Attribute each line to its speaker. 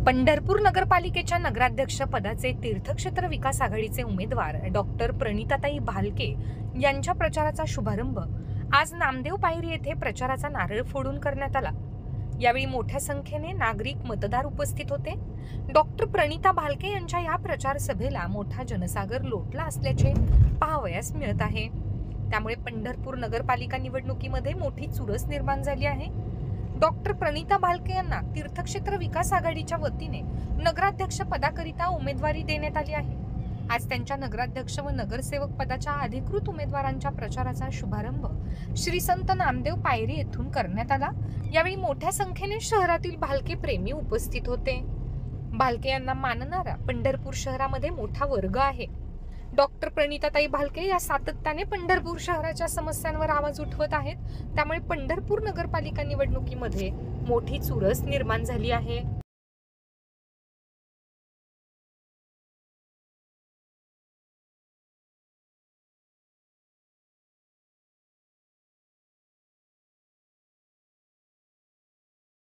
Speaker 1: पंढरपूर नगरपालिकेच्या नगराध्यक्ष पदाचे तीर्थक्षेत्र विकास आघाडीचे उमेदवार डॉक्टर प्रणिताताई भालके यांच्या प्रचाराचा शुभारंभ आज नामदेव पायरी येथे प्रचाराचा नारळ फोडून करण्यात आला। यावेळी मोठ्या संख्येने नागरिक मतदार उपस्थित होते। डॉक्टर प्रणिता भालके यांच्या या प्रचार सभेला मोठा जनसागर लोटला असल्याचे पाहावयास मिळत आहे। त्यामुळे पंढरपूर नगरपालिका निवडणुकीमध्ये मोठी चुरस निर्माण झाली आहे। डॉक्टर प्रणिता भालके यांना तीर्थक्षेत्र विकास आघाडीच्या वतीने नगराध्यक्ष पदाकरिता उमेदवारी देण्यात आली आहे। आज त्यांच्या नगराध्यक्ष व नगरसेवक पदाच्या अधिकृत उमेदवारांच्या प्रचाराचा शुभारंभ श्री संत नामदेव पायरी येथून करण्यात आला। यावेळी मोठ्या संख्येने शहरातील भालके प्रेमी उपस्थित होते। भालके यांना मानणारा पंढरपूर शहरामध्ये मोठा वर्ग आहे। डॉक्टर प्रणिताताई भालके या सातत्याने पंढरपूर शहराच्या समस्यांवर आवाज उठवत आहेत। त्यामुळे पंढरपूर नगरपालिका निवडणुकीमध्ये मोठी चुरस निर्माण झाली आहे।